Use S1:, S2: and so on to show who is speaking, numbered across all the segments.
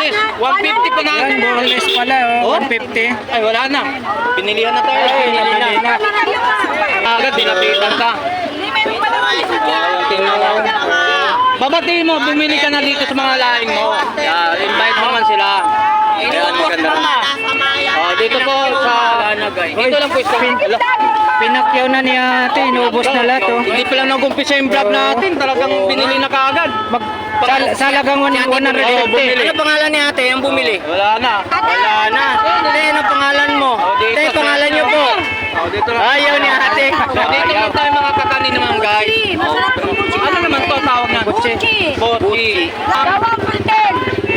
S1: boneless. 150 pa na.
S2: Yan, boneless pala, oh. 150.
S1: Ay, wala na. Pinilihan na tayo.
S2: Nabili na.
S1: Agad, dinapitan ka. Tingnan mo. Babatiin mo, bumili ka na dito sa mga laing mo. Invite mo man sila. Ayan, maganda na. Dito po sa Lanagay. Dito lang po isa.
S2: Pinakyaw na ni ate, inubos na lahat, oh.
S1: Hindi pa lang nag-umpisa yung vlog natin. Talagang binili na kaagad.
S2: Salagang 150.
S1: Ano pangalan ni ate? Yung bumili? Wala na. Wala na. Ano pangalan mo? Ito pangalan niyo po. Ayaw ni ate. Dito lang tayo mga kakanin naman, guys. Ano naman to tawag na? Botchi.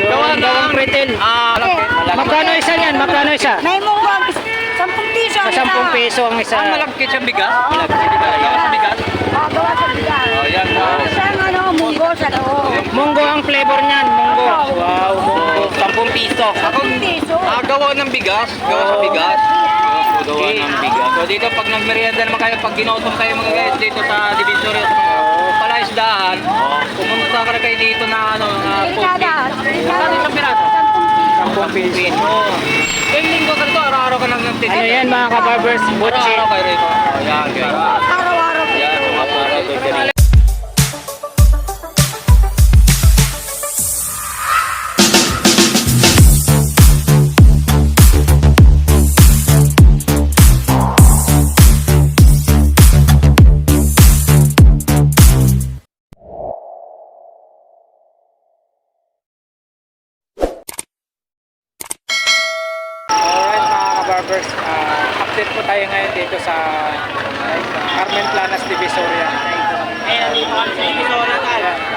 S2: Gawang pretel. Magkano isa niyan? Magkano isa?
S3: May munggo, 10 piso.
S2: Sa 10 peso ang isa.
S1: Malagkit siyang bigas? Malagkit sa bigas?
S3: Gawa sa bigas.
S1: Yan.
S3: Isang munggo sa loob.
S2: Munggo ang flavor niyan, munggo. Wow, munggo.
S1: 10 piso.
S3: 10 piso.
S1: Gawa ng bigas? Gawa sa bigas? Gawa ng bigas. So dito pag nagmerienda naman kayo, pag ginutom kayo mga guys dito sa Divisoria sa mga palaisdahan, pumunta ka na kayo dito na Saan isang piraso?
S2: 10 piso.
S1: Yung linggo ka rito, araw-araw ka nang nagtitinda.
S2: Ano yan mga kabarbers? Botchi.
S1: Araw-araw kayo rito. Ayan, guys.
S3: Araw-araw.
S1: Ayan, araw-araw kayo.
S2: Barbers, update po tayo ngayon dito sa Carmen Planas, Divisoria.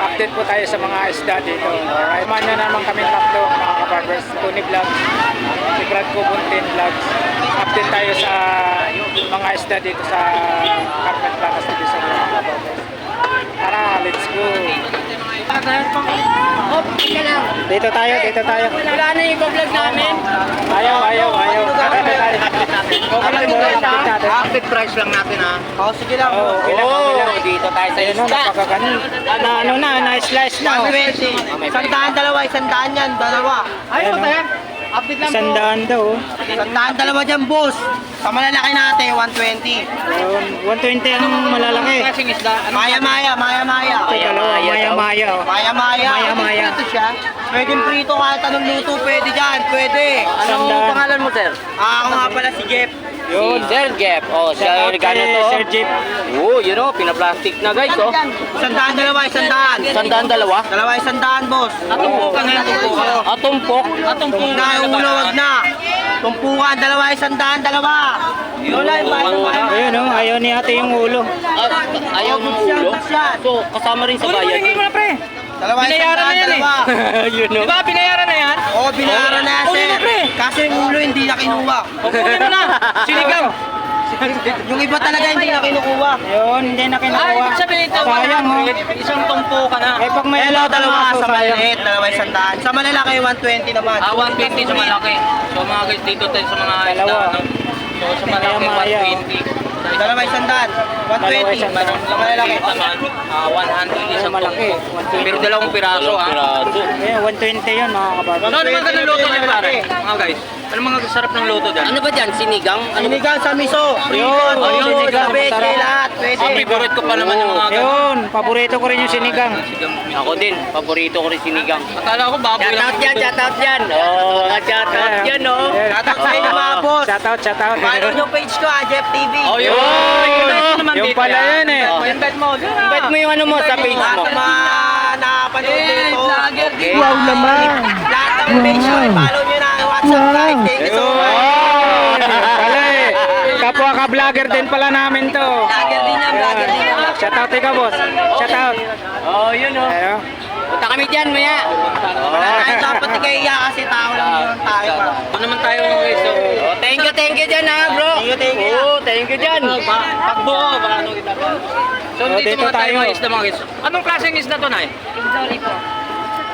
S2: Update po tayo sa mga isda dito. Alright, manya naman kami tatlo mga kabarbers. Tony Vlogs, si Brad Cobuntin Vlogs. Update tayo sa mga isda dito sa Carmen Planas, Divisoria mga kabarbers. Tara, let's go! Dito tayo.
S1: Wala na yung vlog namin.
S2: Ayaw.
S1: Active price lang natin ha.
S2: Sige lang.
S1: Dito tayo sa isda.
S2: Na-slice na.
S4: 120. Sandaan dalawa, isandaan yan, dalawa.
S1: Ayun tayo. Update lang po.
S2: Isandaan daw.
S4: Sandaan dalawa dyan, boss. Sa malalaki natin, 120.
S2: 120 ang malalaki.
S1: Klaseng isda.
S4: Maya-maya.
S2: Maya-maya.
S4: Ito siya. Pwedeng prito kahit anong luto, pwede dyan, pwede.
S1: Anong pangalan mo, sir?
S4: Ako nga pala si Jeff.
S2: Yun.
S1: Si Sir Jeff. Siya regalo to.
S2: Sir Jeep.
S1: Yun o, pinaplastic na guys oh.
S4: Isandaan dalawa, isandaan.
S1: Sandaan dalawa.
S4: Dalawa, isandaan, boss.
S1: Atumpukan na tumpukan. Atumpok.
S4: Kung na yung ulo, wag na. Tumpukan, dalawa, isandaan, dalawa. Yun lang,
S2: Ayun o, ayaw ni ate yung ulo.
S1: Ayaw ng ulo. So, kasama rin sa bayad.
S4: Dalawa,
S1: Binayaran na
S4: isandaan,
S1: yan
S4: dalawa.
S2: Yun o.
S1: Diba, binayaran na yan?
S4: Oo, binayaran na yan,
S1: Kunin mo, pre.
S4: sir. Kaso yung ulo hindi na kinuha.
S1: Kunin mo na. Sinigang.
S4: Yung iba talaga hindi na kinukuha.
S2: Yun, hindi na kinukuha.
S1: Sabihin ito,
S2: Sayang o.
S1: isang tumpo ka na.
S2: Eh pag may
S4: Hello,
S2: alaga
S4: dalawa
S2: aso,
S4: sa
S2: sayang.
S4: maliit, dalawa isandaan. Sa malalaki, 120 naman.
S1: 120 sa malaki. So mga guys, dito tayo sa mga isda.
S2: Dalawa.
S1: No? So sa malaki,
S2: Maya-maya.
S1: 120.
S4: Dalawa isandaan. 120.
S1: Meron
S4: Sa malalaki.
S1: naman, 100 isang
S2: malaki.
S1: tumpo. Pero dalawang piraso ha.
S2: Eh, 120 yun mga kabarbers.
S1: Ano naman ka ng luto niya pare? Mga guys, ano mga sarap ng luto dyan? Ano ba dyan? Sinigang?
S4: Sinigang sa miso.
S2: Yun,
S4: Ayun,
S2: sinigang.
S4: sa beke, lahat. Pwede.
S1: Favorite ko pa naman yung mga ganun.
S2: Yun, paborito ko rin yung sinigang.
S1: Ako din, paborito ko rin sinigang. Akala ko baboy lang. Shout out yan. Shout out yan oh.
S4: Tatak sa inyo mga boss.
S2: Shout out.
S4: Follow nyo page ko, Jeff TV.
S1: Oh, yun.
S2: Yung pala yun eh.
S1: Invite mo. Invite mo yung ano mo sa page mo.
S4: Sa mga nakapanood dito.
S1: Okay.
S2: Wow naman.
S4: Lahat ng page ko, follow nyo na. WhatsApp guys. Thank you so much.
S2: Pala eh. Kapwa ka-vlogger din pala namin to.
S4: Vlogger din yan, vlogger din yan.
S2: Shout out ikaw boss. Shout out.
S1: Oh, yun oh.
S2: Ayo.
S1: Punta kami dyan, maya.
S4: Wala tayo dapat ikaiya kasi tao lang yun tayo.
S1: Ano naman tayo mga guys? Oh, thank you dyan ha bro.
S4: Thank you.
S1: Oh, thank you dyan. Takbo ka, baka ano kita ba? So
S2: Oh,
S1: dito
S2: dito
S1: mga tayo
S2: tayo.
S1: mga isda mga guys. Anong klaseng isda to na eh?
S3: Sorry po.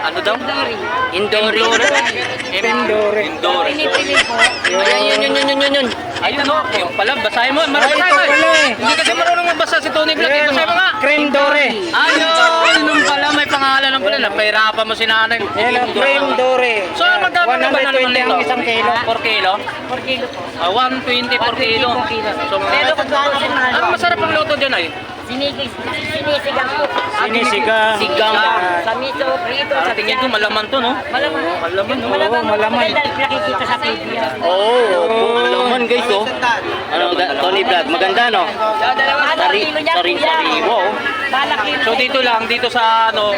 S1: Ano daw? Indori. Indori.
S3: Pinipili po.
S1: Ayan, yun. Ayun o, yung pala, basahin mo.
S2: Ay, ito pala eh.
S1: Hindi kasi marunong magbasa si Tony Vlog.
S2: Yan,
S1: Basahin mo nga.
S2: Creme Dore.
S1: Ayun, yung pala, may pangalan ng pala. napahirapan mo si nanay.
S2: Yan, frame dore.
S1: So, magkano naman
S2: 120 ang isang kilo.
S1: 4 kilo?
S3: 4 kilo po.
S1: 120 per kilo. So,
S3: Pero kung saan si nanay,
S1: ang masarap ang luto dyan ay?
S3: sinisigang po.
S2: Sinisigang.
S1: Sigang.
S3: Sa miso, prito, sa
S1: Tingin ko malaman to, no?
S3: Malaman.
S1: Malaman, no?
S3: Malaman.
S2: malaman.
S3: Dahil nakikita sa TV yan.
S1: Oo, malaman guys, oh. Ano, Tony Vlog, maganda, no?
S3: Sari,
S1: Wow. So dito lang, dito sa ano,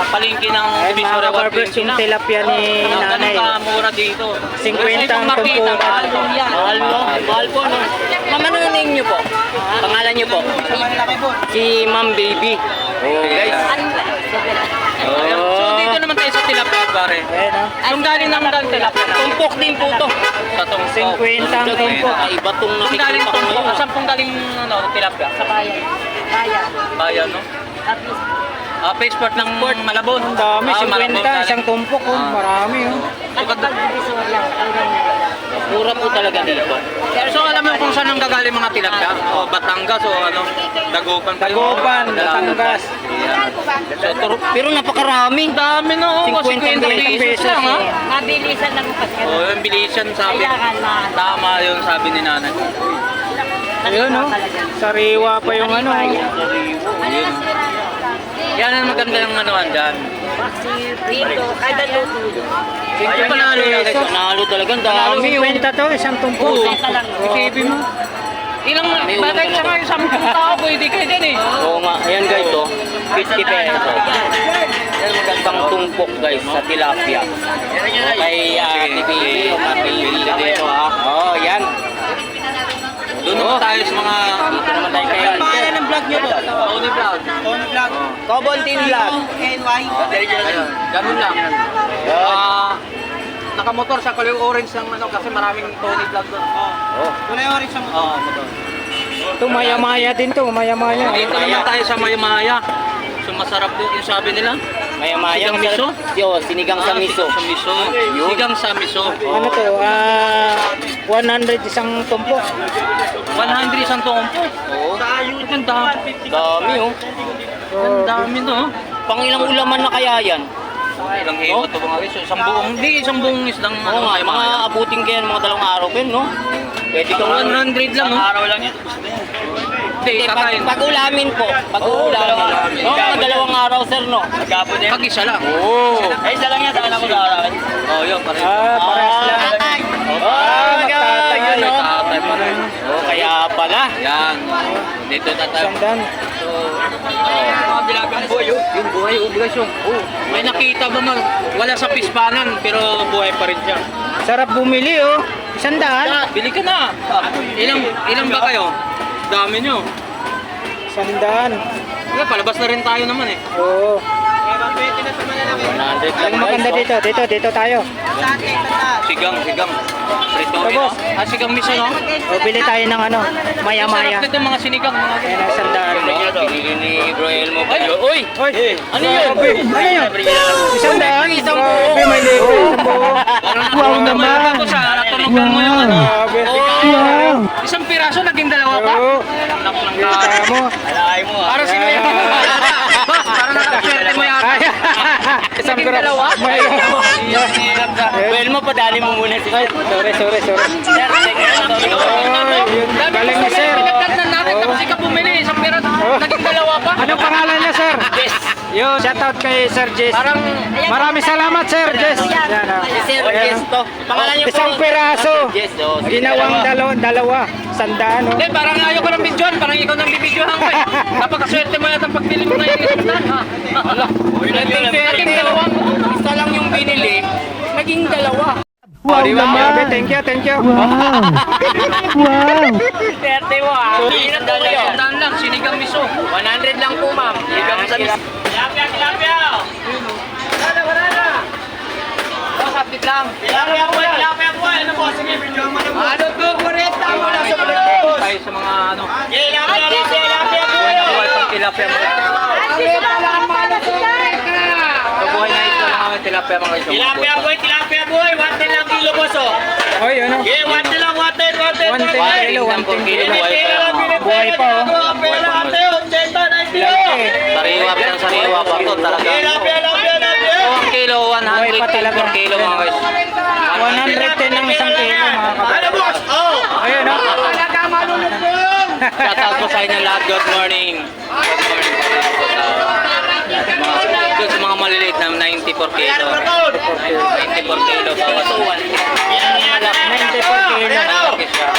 S1: palengke ng
S2: Ay,
S1: Divisoria
S2: mga barbers, yung tilapia ni nanay.
S1: Mura dito.
S2: 50 ang
S1: makita,
S2: tumpukan.
S1: mahal po. Mahal po, mahal po, no? Ma'am, ano yung name niyo po? Pangalan niyo po? Si Ma'am Baby. Oh, guys. So dito naman tayo sa tilapia, pare.
S2: Ayan, oh.
S1: Yung galing ng tilapia. Tumpok din po to. Sa tong
S2: 50 ang tumpok.
S1: Iba tong nakikita
S3: galing
S1: ko
S3: tumpok.
S1: ngayon. Saan pong galing ano, tilapia?
S3: Sa bayan. Bayan.
S1: Bayan, no?
S3: At least,
S1: Passport ng Malabon.
S2: Ang dami, 50, isang tumpok, oh. Marami, oh.
S3: pag Divisoria, hanggang
S1: Mura po talaga dito. So alam mo kung saan ang gagaling mga tilapia? O Batangas o ano? Dagupan pa yun.
S2: Dagupan, Batangas.
S1: So, pero napakarami. Dami no. 50 pesos lang ha.
S3: mabilisan lang po.
S1: O yung bilisan sabi.
S3: Kailangan na.
S1: Tama yun sabi ni nanay.
S2: Ayun, oh. Sariwa pa yung ano.
S1: Yun. Yan ang maganda ng ano dyan.
S3: Paksi, prito, kada luto.
S1: Ay, panalo talaga. Panalo talaga. Ang dami yun.
S2: 50 to, isang tumpok.
S1: Oo.
S2: Isipin mo.
S1: Ilang bagay sa ngayon, 10 tao pwede kayo dyan eh. Oo nga, ayan guys oh. 50 pesos. Yan magandang tumpok guys sa tilapia. Kay Baby o Baby dito ha. Oh, yan. Doon naman tayo sa mga... Dito naman tayo kay...
S4: Ano pangalan ng vlog niyo po?
S1: Tony Vlog.
S4: Tony Vlog.
S1: Cobontin Vlog.
S4: NY.
S1: Ayun, ganun lang. Nakamotor sa kulay orange ng ano kasi maraming Tony Vlog doon.
S4: Oh. Wala yung orange sa motor.
S1: Oo, motor.
S2: Ito, maya-maya din to, maya-maya.
S1: Dito naman tayo sa Maya-Maya. So masarap din yung sabi nila. Maya-Maya. Sigang miso? Yo, sinigang sa miso. Sa miso. Sigang sa miso.
S2: Ano to, 100 isang tumpok.
S1: 100 isang tumpok. Oo. Ang dami. Dami oh. Ang dami no. Pang ilang ulaman na kaya yan? Ilang hito to mga guys. Isang buong, hindi isang buong isdang ano. Oo nga, mga abutin kayo mga 2 araw kayo no. Pwede kang 100 lang oh. Araw lang yan. Hindi, kakain. Pag-ulamin po. Pag-ulamin. Oo, mga 2 araw sir no. Pag-isa lang. Oo. Ay, isa lang yan sa anak ko sa araw. Oo, yun.
S2: Parehas lang.
S1: Magtatay
S2: yun, no?
S1: Tatay pa rin. Oh, kaya pala. Yan. Dito na tayo.
S2: Sandan.
S1: Yung buhay, guys yung. May nakita ba man? Wala sa pispanan, pero buhay pa rin siya.
S2: Sarap bumili, oh. 100.
S1: Bili ka na. Ilang ba kayo? Dami nyo.
S2: 100.
S1: Wala, palabas na rin tayo naman eh.
S2: Oo.
S1: 100
S2: Ang maganda dito, dito tayo.
S1: Sigang. Prito.
S2: Tapos?
S1: Sigang miso no?
S2: O, bili tayo ng ano, maya-maya.
S1: Sarap nito mga sinigang.
S2: Ayan ang 100.
S1: Binili ni Bro Elmo pa yun. Uy!
S2: Oy!
S1: Ano yun?
S2: Ano yun? 100?
S1: Isang buo.
S2: Grabe, may libre. Isang buo. Wow naman.
S1: Ako sa natunugan mo yung ano.
S2: Grabe.
S1: Oh, isang piraso naging 2 pa?
S2: Oo.
S1: Anak ng
S2: Kita mo.
S1: Alay mo. Para si Kuya. Boss, para nakaswerte mo yata.
S2: Isang
S1: Naging
S2: grab.
S1: 2?
S2: May
S1: Well mo, padali mo muna si Sir.
S2: Sorry.
S1: Sir,
S2: Galing ni Sir.
S1: Pinagdagnan natin tapos ikaw bumili. Isang piraso. Naging 2 pa?
S2: Anong pangalan niya, Sir?
S1: Yes.
S2: Yo, shout out kay Sir Jess.
S1: Parang
S2: Maraming salamat, Sir Jess. Yan, oh.
S1: si Sir Yes to. Pangalan niyo po.
S2: Isang piraso.
S1: Yes, oh.
S2: Ginawang dalawa. 100, no?
S1: Hindi, parang ayaw ko ng videoan. Parang ikaw nang bibidyohan ko eh. Napakaswerte mo yata pagbili mo na yung isang ha. Hala. Naging 2. Isa lang yung binili. Naging 2.
S2: Wow, naman. Thank you. Wow.
S1: Swerte mo ha. Ilan po kayo? Sandaan lang, sinigang miso. 100 lang po ma'am. Sinigang sa miso. Tilapia! Wala na! Oh, sapit lang. Tilapia po. Ano po? Sige, video mo na po. Ano po? 40 mo lang sa vlog. Tayo sa mga ano. Tilapia po. Tilapia mo. Buhay na ito lang kami tilapia mga isang. Tilapia boy. 110 lang kilo boss oh.
S2: Oy, ano?
S1: Okay, 110 lang, 110.
S2: 110 kilo, 110 kilo. Buhay pa, oh.
S1: Sariwa pa to talaga.
S4: Tilapia.
S2: Buhay pa talaga.
S1: 110 per kilo mga guys.
S2: 110 ng isang kilo mga kabarbers. Ayun no?
S1: Shoutout po sa inyo lahat. Good morning. Good morning. Good sa mga maliliit na 90 per kilo. 90 per kilo. Pagkasuan.
S2: 90 per kilo.
S1: Malaki siya.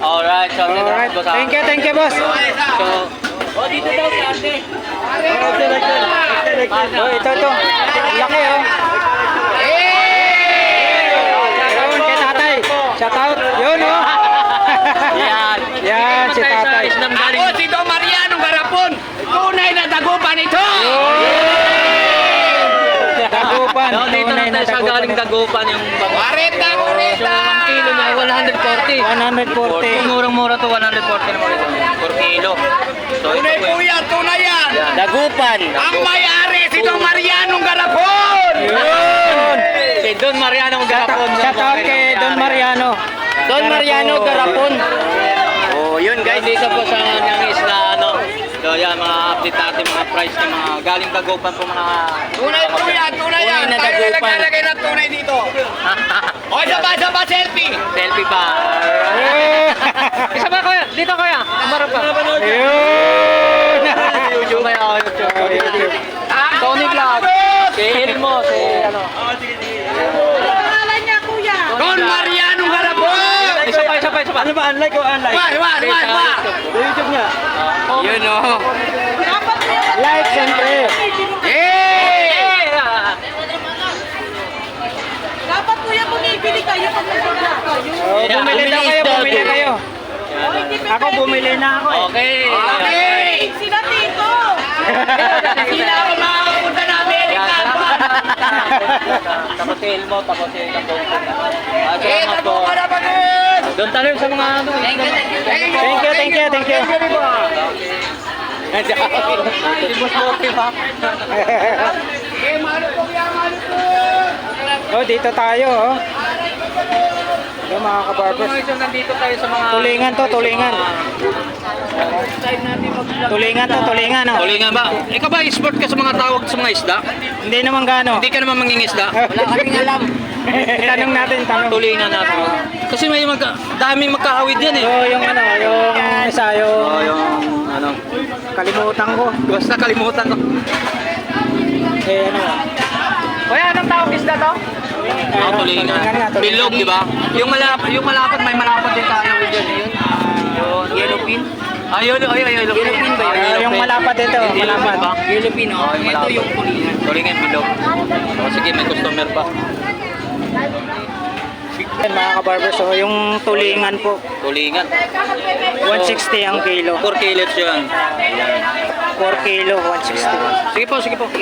S1: Alright, so
S2: Alright. Thank you, boss.
S1: So, dito daw si ate.
S2: Oh, ito. Laki, oh. Yun, kay tatay. Shout out. Yun, oh.
S1: Yan.
S2: Yan, si tatay.
S1: Ako, si Don Mariano Garapon. Tunay na dagupan ito.
S2: Dagupan.
S1: No, dito
S2: Tunay
S1: na tayo sa
S2: dagupan.
S1: galing dagupan yung Wareta. So, ang kilo niya, 140.
S2: 140.
S1: Murang-mura to, 140 naman ito. Per kilo. So, tunay po yan, tunay yan. Dagupan. Ang may-ari, si Don Mariano Garapon.
S2: Yun.
S1: Si Don Mariano Garapon.
S2: Shout out kay Don Mariano.
S1: Don Mariano Garapon. Oh, yun guys, dito po sa Nyangis na ano. So yan, mga update natin mga price ng mga galing dagupan po mga tunay po yan, tunay yan.
S5: Tayo
S1: Na
S5: na
S1: dagupan.
S5: naglalagay ng tunay dito. O, isa pa, selfie.
S1: Selfie pa. Isa ba kuya? Dito kuya. Kamara pa.
S2: Yun.
S1: YouTube ba yun? YouTube. Tony Vlog. Si Elmo, si ano.
S5: Don Mariano Garapon.
S1: Isa pa.
S2: Ano ba? Unlike o unlike?
S5: Wa.
S2: YouTube niya.
S1: Yun o.
S2: Like, siyempre.
S3: Dapat kuya bumibili kayo pag nagkakala kayo.
S2: Oh, bumili kayo. Ako bumili na ako eh.
S1: Okay.
S3: Sila tito.
S5: Sila ako makakapunta na Amerika.
S1: Tapos si Elmo, tapos si Kapong. Salamat po.
S5: Tago ka na bagay.
S1: Doon tayo sa mga ano.
S2: Thank you.
S1: Si Boss Boki pa.
S2: Oh, dito tayo oh. Ito mga kabarbers.
S1: So, nandito tayo sa mga...
S2: Tulingan to. Tulingan oh.
S1: Tulingan ba? Ikaw ba sport ka sa mga tawag sa mga isda?
S2: Hindi naman gano.
S1: Hindi ka naman mangingisda?
S2: Wala kaming alam. Tanong natin.
S1: Tulingan natin. Kasi may daming magkahawid yan eh.
S2: So, yung isa
S1: yung ano.
S2: kalimutan ko.
S1: Basta kalimutan ko.
S2: Eh, ano?
S1: Kuya, anong tawag isda to? Tulingan. Bilog, di ba? Yung malapad, may malapad din kahawid yan. Yung yellowfin. Yellowfin ba yun?
S2: Yung malapad ito. Malapad.
S1: Yellowfin, oh. Ito yung tulingan. Tulingan, bilog. Sige, may customer pa.
S2: Yan mga kabarbers. So, yung tulingan po.
S1: Tulingan.
S2: 160 ang kilo.
S1: 4 kilos yun.
S2: 4 kilo, 160.
S1: Sige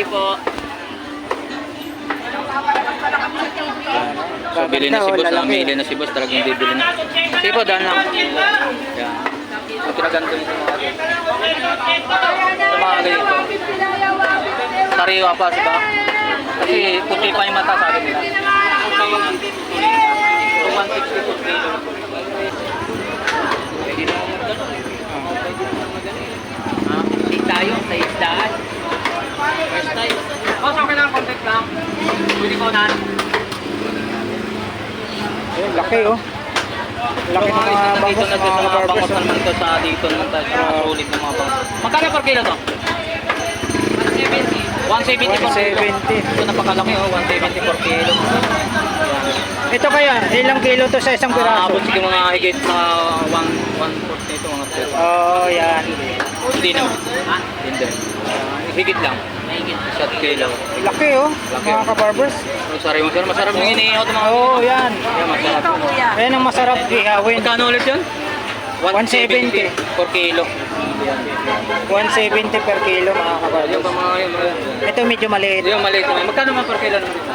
S1: po. So, bili na si boss, namili na si boss, talagang bibili na. Sige po, daan lang. Yan. So, pinaganto yung sa mga ganito. Sariwa pa, diba? Kasi puti pa yung mata, sabi nila. So, 160 per kilo. Pwede na ako magkano eh. Hindi tayo sa isdaan. First time. Sa akin lang, contact lang. Pwede ko na.
S2: Ayun, laki oh. Laki ng mga
S1: dito
S2: bangos,
S1: na sa
S2: mga
S1: mga
S2: kabarbers.
S1: bangos naman ito sa dito naman tayo sa sulit ng mga bangos. Magkano per kilo to? 170 per kilo.
S2: 170.
S1: Ito napakalaki oh, 170 per kilo.
S2: Ito kaya, ilang kilo to sa isang piraso?
S1: Abot sige mga higit na 1/4 nito mga peso.
S2: Oh, yan.
S1: Hindi naman. Hindi. Higit lang. Isa't kilo.
S2: Laki oh,
S1: Laki.
S2: mga kabarbers.
S1: Masarap yung inihaw ito mga.
S2: Oh, yan.
S1: Yan, masarap.
S2: Ayan ang masarap ihawin.
S1: Magkano ulit yun?
S2: 170
S1: per kilo.
S2: 170 per kilo mga
S1: Yung
S2: kabarbers.
S1: pa mga yun.
S2: Ito medyo maliit.
S1: Yung maliit naman. Magkano man per kilo naman dito?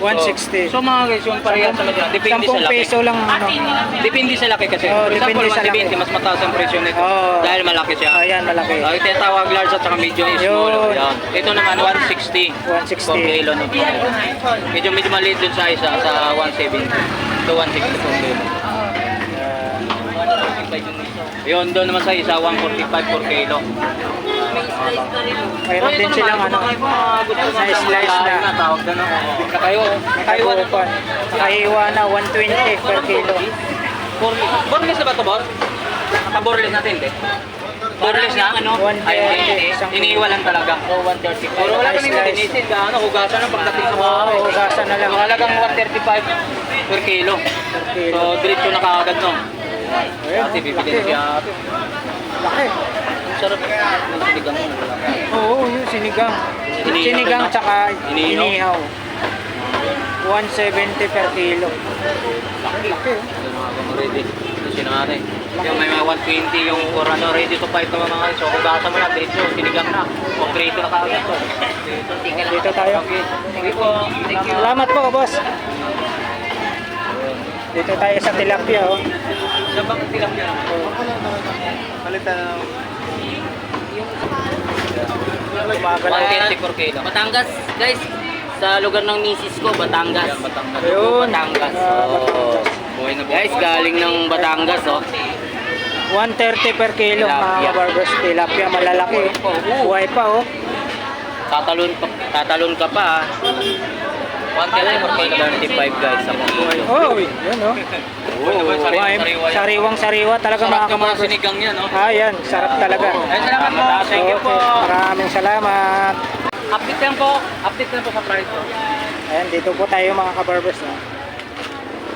S2: 160.
S1: So mga guys, yung parehas sa medyo. Depende sa
S2: 10
S1: laki.
S2: peso lang ano.
S1: Depende sa laki kasi.
S2: Oh,
S1: For example,
S2: depende sa laki.
S1: 170 mas mataas ang presyo nito.
S2: Oh.
S1: Dahil malaki siya.
S2: Ayan, malaki.
S1: Ito yung tawag large at saka medium is small.
S2: Yun.
S1: Yan. Ito naman 160.
S2: 160.
S1: Per kilo. No? Medyo maliit dun sa isa sa 170. Ito 160 per kilo. yung isa. Yun, doon naman sa isa, 145 per kilo.
S2: Mayroon din silang ano, na slice na.
S1: Tawag na no. Nakayo.
S2: Nakahiwa Nakahiwa na 120 per kilo.
S1: Borles na ba ito, boss? Naka-borles natin, hindi? Borles na? Ano?
S2: 130.
S1: Ay, hindi. Iniiwan lang talaga. So, 135. Pero wala kami nilinisin. Hugasan na pagdating sa mga.
S2: Oo, hugasan na lang.
S1: Mahalagang 135 per kilo. So, diretso na kaagad, no?
S2: Ayun,
S1: Kasi bibigyan
S2: laki,
S1: siya.
S2: Laki.
S1: Sarap. Ang sinigang mo talaga.
S2: Oo, yung sinigang. Sinigang tsaka inihaw. 170 per kilo. Laki.
S1: Yung mga ready. Ito sinari. Yung may mga 120 yung for ano, ready to fight naman mga so hugasan mo na diretso, sinigang na. Konkreto na kaagad to.
S2: Dito tayo.
S1: Sige po. Thank you.
S2: Salamat po, boss. Dito tayo sa tilapia, oh.
S1: Sa bang tilapia na?
S5: Palitan na.
S2: Gumagalaw.
S1: 120 per kilo.
S6: Batangas, guys. Sa lugar ng misis ko, Batangas.
S1: Batangas.
S2: Ayun.
S6: Batangas.
S2: Batangas.
S1: Buhay na
S6: Guys, galing ng Batangas, oh.
S2: 130 per kilo, mga barbers. Tilapia, malalaki. Buhay pa, oh.
S6: Tatalon ka pa, ah.
S1: 130 per kilo. 35 guys. Sa buhay.
S2: Oh, yun, oh. Buhay, sariwang-sariwa talaga,
S1: Sarap
S2: mga
S1: yung mga
S2: barbers.
S1: sinigang yan, no?
S2: Ah, yan. Sarap talaga.
S1: Ay, salamat po. Thank you po.
S2: Okay, maraming salamat.
S1: Update lang po. Update lang po sa price po.
S2: Ayan, dito po tayo, mga kabarbers. No?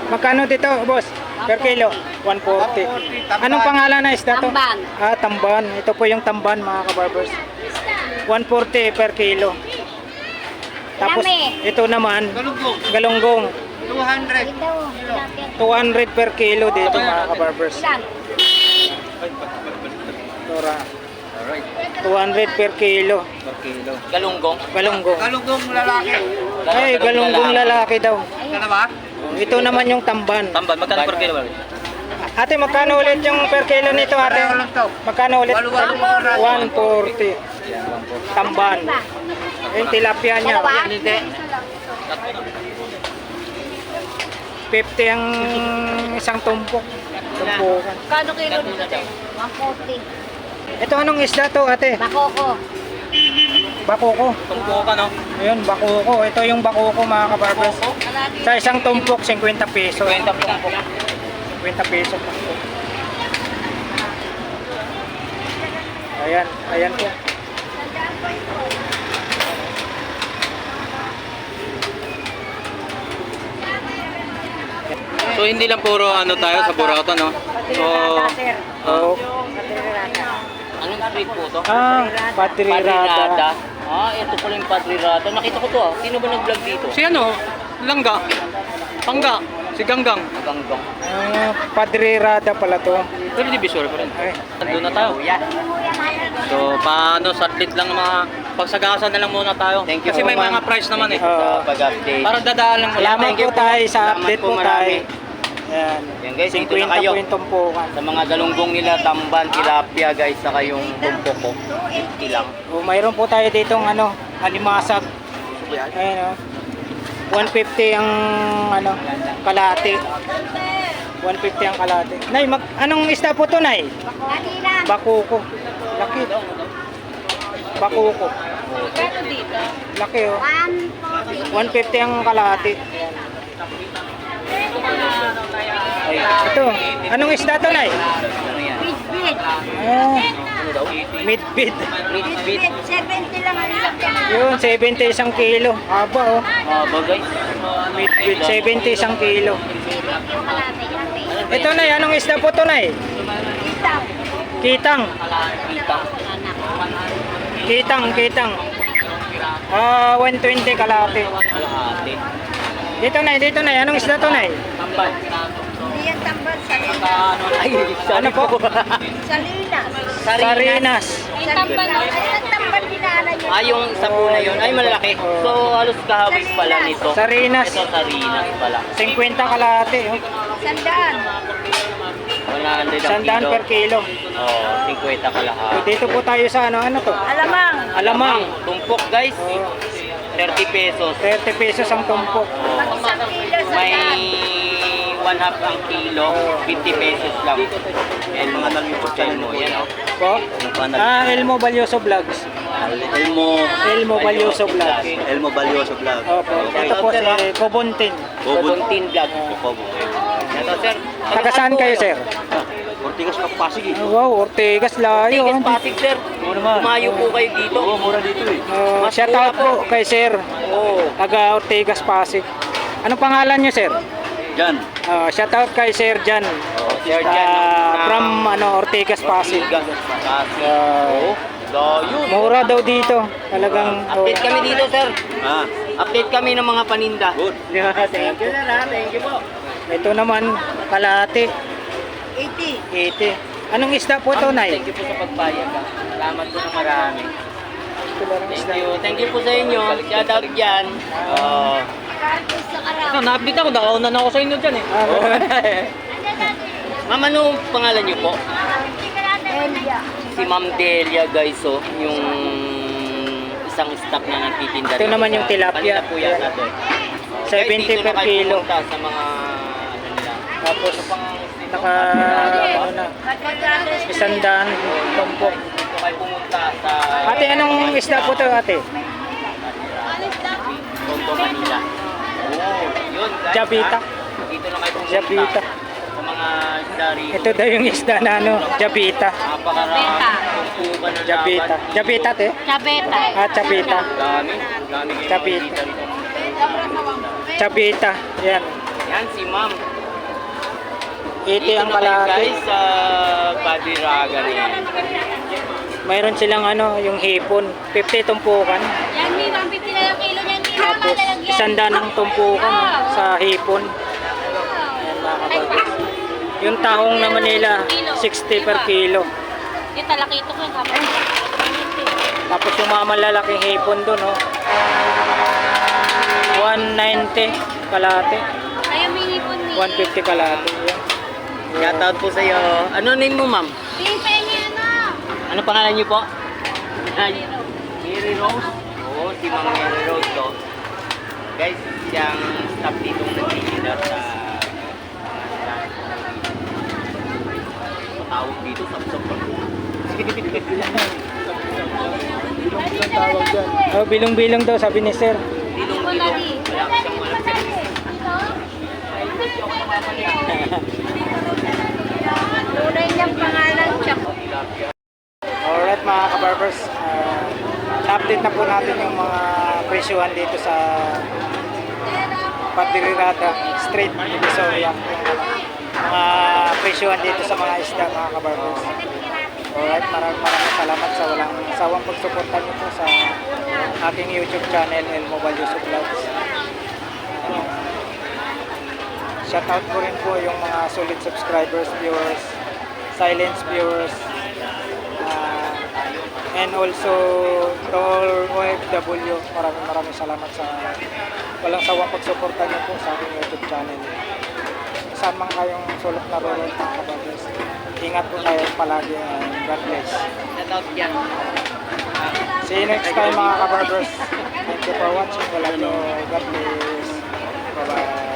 S2: Magkano dito, boss? Per kilo? 140. Anong pangalan na isda to?
S3: Tamban.
S2: Ah, tamban. Ito po yung tamban, mga kabarbers. 140 per kilo. Tapos, ito naman, galunggong. 200 per kilo dito, mga kabarbers. Tora.
S1: Alright.
S2: 200 per kilo.
S1: Per kilo.
S6: Galunggong.
S2: Galunggong.
S5: Galunggong lalaki.
S2: Ay, galunggong lalaki daw.
S5: Dalawa?
S2: Ito naman yung tamban.
S1: Tamban, magkano per kilo?
S2: Ate, magkano ulit yung per kilo nito, ate?
S5: Pareho lang to.
S2: Magkano ulit? 140. Tamban. Yung tilapia niya. 50 ang isang tumpok. Tumpukan.
S3: Kano kilo nito? 140.
S2: Ito anong isda to, ate?
S3: Bakoko.
S2: Bakoko.
S1: Tumpo ka, no?
S2: Ayun, bakoko. Ito yung bakoko, mga kabarbers. Sa isang tumpok, 50 peso.
S1: 20 tumpok.
S2: 50 peso. Ayan, ayan po.
S1: So hindi lang puro ano tayo sa Burautan, no? So
S2: Oh.
S6: Anong street po to?
S2: Ah, Padrirada.
S6: Ah, ito pala yung Padrirada. Nakita ko to, ah. Sino ba nag-vlog dito?
S1: si ano? Langga. Pangga. Si Ganggang.
S6: Ganggang.
S2: Ah, Padrirada pala to.
S1: Pero divisor pa rin.
S2: Ay,
S1: Doon na tayo. So paano satlit lang mga pagsagasan na lang muna tayo.
S6: Thank you
S1: Kasi
S6: po,
S1: may
S6: ma'am.
S1: mga price naman eh.
S2: Ah,
S6: Pag-update.
S1: Para dadaan lang.
S2: salamat po tayo sa
S6: Salamat
S2: update
S6: po,
S2: po tayo.
S6: marami.
S2: Ayan.
S6: Yan, guys, dito
S2: 50
S6: na kayo.
S2: po yung tumpukan.
S6: Sa mga galunggong nila, tamban, tilapia, guys, saka yung tumpok ko. 50 lang.
S2: O, mayroon po tayo ditong ano, alimasag. Ayan, oh. 150 ang ano, kalahati. 150 ang kalahati. Nay, anong isda po to, Nay? Bakuko. Laki. Bakuko.
S3: Kano dito?
S2: Laki, oh. 150 ang kalahati. Ay, ito. Anong isda to, Nay? Ah, midbit.
S6: Bit.
S3: 70 lang ang isang
S2: Yun, 70 isang kilo. Haba, oh.
S6: Maba, guys.
S2: Midbit, 70 isang kilo. Ito, Nay, anong isda po to, Nay? Kitang. Kitang. Ah, 120 kalahati.
S6: Kalahati.
S2: Dito, Nay, anong isda to, Nay?
S6: Tamban.
S3: Hindi yan tambal sa
S6: Ay,
S2: Ano po?
S3: Salinas.
S2: Sarinas.
S3: Ay, tambal. Ay, tambal dinaanan niya.
S6: Ah, yung sa puna yun. Ay, malalaki. So, halos kahawig pala nito.
S2: Sarinas.
S6: Ito, sarinas pala.
S2: 50 kalahati, oh.
S3: Sandaan.
S6: 100 ang
S2: Sandaan
S6: kilo.
S2: per kilo.
S6: Oh, 50 kalahati.
S2: So, dito po tayo sa ano to?
S3: Alamang.
S2: Alamang.
S6: Tumpok, guys. 30 pesos.
S2: 30 pesos ang tumpok.
S6: Oh,
S3: Pag isang kilo,
S6: may
S3: sandaan.
S6: 1 half ang kilo, 50 pesos lang. Yan mga nalipot mo, yan o.
S2: Po? Elmo Balyoso Vlogs. Elmo Balyoso Vlogs.
S5: Elmo Balyoso Vlog.
S2: Opo. Ito po si Kobuntin.
S6: Bubuntin vlog. Ito sir.
S2: Taga saan kayo, sir?
S5: Ortigas Pasig eh.
S2: Wow, Ortigas layo.
S6: Tigas Pasig sir. Tumayo po kayo dito.
S5: Oo, mura dito eh.
S2: Shout out po kay sir.
S6: Oo.
S2: Taga Ortigas Pasig. Anong pangalan niyo, sir?
S5: Diyan.
S2: Shout out kay Sir Jan.
S6: Sir Jan.
S2: From Ortigas Pasig.
S6: Pasig.
S2: Ah,
S6: Layo.
S2: mura daw dito. Talagang
S6: Update kami dito sir.
S5: Ah,
S6: Update kami ng mga paninda.
S5: good.
S6: Thank you sir ha. Thank you po.
S2: Ito naman kalahati. 80. Anong isda po ito, Nay?
S6: Thank you po sa pagbayad ha. Salamat po na marami.
S2: Ito lang ang isda.
S6: Thank you. Thank you po sa inyo. Shout out dyan. Na-update ako. Nakaunan ako sa inyo dyan eh. Ma'am, ano pangalan niyo po? Si Ma'am Delia guys, oh, yung isang staff na nagtitinda.
S2: Ito
S6: dito
S2: naman
S6: sa
S2: yung tilapia.
S6: Kanina po yata to.
S2: 70
S6: Guys, dito
S2: per
S6: na kayo
S2: kilo.
S6: pumunta sa mga ano nila.
S2: Tapos naka ano na, 100 tumpok.
S6: Dito kayo pumunta sa
S2: Ate, anong isda po ito, ate?
S6: Tondo, Manila. Oh, yun guys.
S2: Jabita.
S6: Dito na kayo pumunta.
S2: Jabita.
S6: Sa mga isda rito.
S2: Ito daw yung isda na ano, Jabita.
S6: Napakarami. Tumpukan ng
S2: Jabita.
S6: laban.
S2: Jabita, te?
S3: Chabeta.
S2: Jabita.
S6: Dami. Dami kayo
S2: Jabita.
S6: makikita rito.
S2: Jabita. Yan.
S6: Yan si Ma'am.
S2: 80 ang
S6: Dito na kayo
S2: kalahati.
S6: guys sa Kadiraga na yan.
S2: Mayroon silang ano, yung hipon. 50 tumpukan.
S3: Yan, Mi. 150 na lang kilo niyan, Mi.
S2: Tapos 100 ang tumpukan sa hipon. Ayan, mga kabarbers. Yung tahong na Manila, 60 per kilo.
S3: Yung talakito ko yung kapal.
S2: Tapos yung mga malalaking hipon doon, oh. 190 kalahati.
S3: Ayaw, mini po, Mi.
S2: 150 kalahati. Yan.
S6: Shout out po sa iyo. Ano name mo, Ma'am?
S3: Pengi, ano?
S6: Ano pangalan niyo po? Mary Rose. Oo, si Ma'am Mary Rose to. Guys, siyang staff dito nagtitinda sa tawag dito sa
S2: Oh, bilong-bilong daw sabi ni sir.
S6: Bilong-bilong. Wala ko siyang walang
S3: Tunay niyang pangalan, Chap.
S2: Alright mga kabarbers, update na po natin yung mga presyuhan dito sa Padirirada Street, Divisoria. Mga presyuhan dito sa mga isda mga kabarbers. Alright, maraming salamat sa walang sawang pagsuporta niyo po sa aking YouTube channel, Elmo Balyoso Vlogs. Shoutout po rin po yung mga solid subscribers, viewers, silence viewers, and also to all OFW. Maraming salamat sa walang sawang pagsuporta niyo po sa aking YouTube channel. Saan man kayong sulok na roon mga kabarbers. Ingat po tayo palagi and God bless.
S6: shout out yan.
S2: See you next time mga kabarbers. Thank you for watching. God bless. Bye bye.